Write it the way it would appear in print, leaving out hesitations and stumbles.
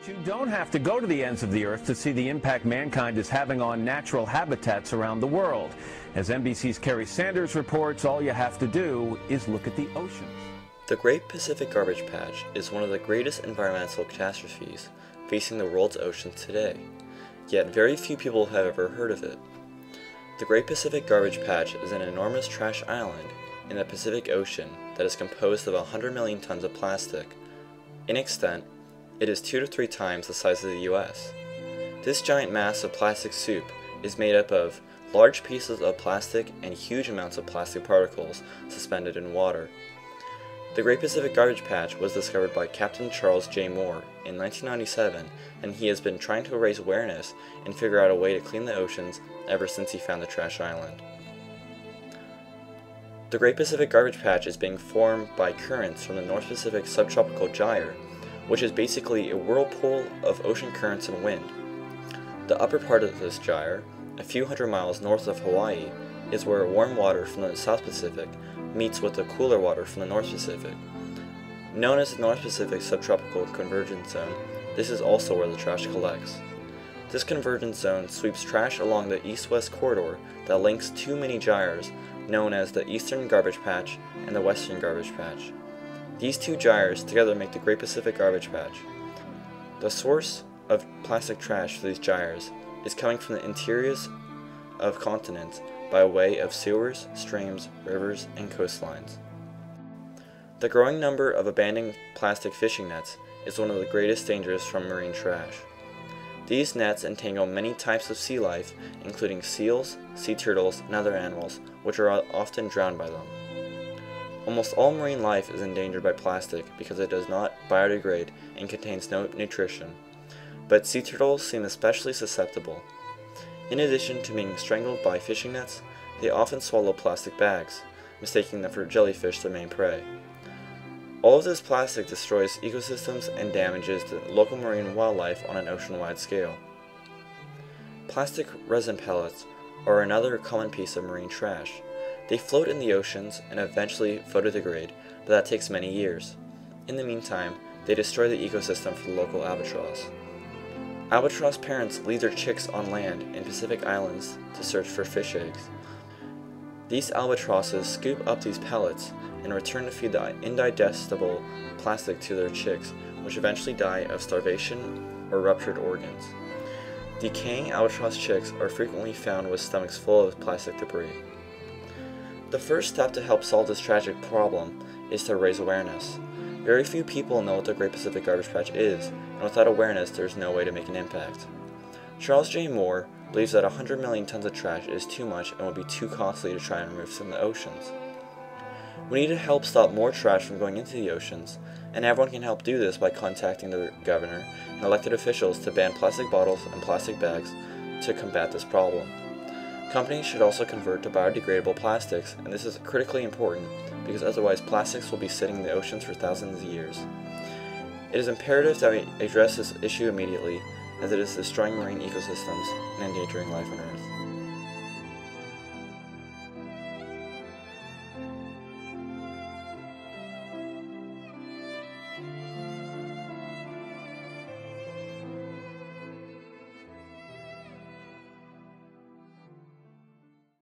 You don't have to go to the ends of the earth to see the impact mankind is having on natural habitats around the world. As NBC's Kerry Sanders reports, all you have to do is look at the oceans. The Great Pacific Garbage Patch is one of the greatest environmental catastrophes facing the world's oceans today, yet very few people have ever heard of it. The Great Pacific Garbage Patch is an enormous trash island in the Pacific Ocean that is composed of 100 million tons of plastic. In extent, it is 2 to 3 times the size of the US. This giant mass of plastic soup is made up of large pieces of plastic and huge amounts of plastic particles suspended in water. The Great Pacific Garbage Patch was discovered by Captain Charles J. Moore in 1997, and he has been trying to raise awareness and figure out a way to clean the oceans ever since he found the trash island. The Great Pacific Garbage Patch is being formed by currents from the North Pacific Subtropical Gyre, which is basically a whirlpool of ocean currents and wind. The upper part of this gyre, a few hundred miles north of Hawaii, is where warm water from the South Pacific meets with the cooler water from the North Pacific. Known as the North Pacific Subtropical Convergence Zone, this is also where the trash collects. This convergence zone sweeps trash along the east-west corridor that links two mini gyres known as the Eastern Garbage Patch and the Western Garbage Patch. These two gyres together make the Great Pacific Garbage Patch. The source of plastic trash for these gyres is coming from the interiors of continents by way of sewers, streams, rivers, and coastlines. The growing number of abandoned plastic fishing nets is one of the greatest dangers from marine trash. These nets entangle many types of sea life, including seals, sea turtles, and other animals, which are often drowned by them. Almost all marine life is endangered by plastic because it does not biodegrade and contains no nutrition, but sea turtles seem especially susceptible. In addition to being strangled by fishing nets, they often swallow plastic bags, mistaking them for jellyfish, their main prey. All of this plastic destroys ecosystems and damages the local marine wildlife on an ocean-wide scale. Plastic resin pellets are another common piece of marine trash. They float in the oceans and eventually photodegrade, but that takes many years. In the meantime, they destroy the ecosystem for the local albatross. Albatross parents leave their chicks on land in Pacific islands to search for fish eggs. These albatrosses scoop up these pellets and return to feed the indigestible plastic to their chicks, which eventually die of starvation or ruptured organs. Decaying albatross chicks are frequently found with stomachs full of plastic debris. The first step to help solve this tragic problem is to raise awareness. Very few people know what the Great Pacific Garbage Patch is, and without awareness there is no way to make an impact. Charles J. Moore believes that 100 million tons of trash is too much and would be too costly to try and remove from the oceans. We need to help stop more trash from going into the oceans, and everyone can help do this by contacting the governor and elected officials to ban plastic bottles and plastic bags to combat this problem. Companies should also convert to biodegradable plastics, and this is critically important because otherwise plastics will be sitting in the oceans for thousands of years. It is imperative that we address this issue immediately, as it is destroying marine ecosystems and endangering life on Earth.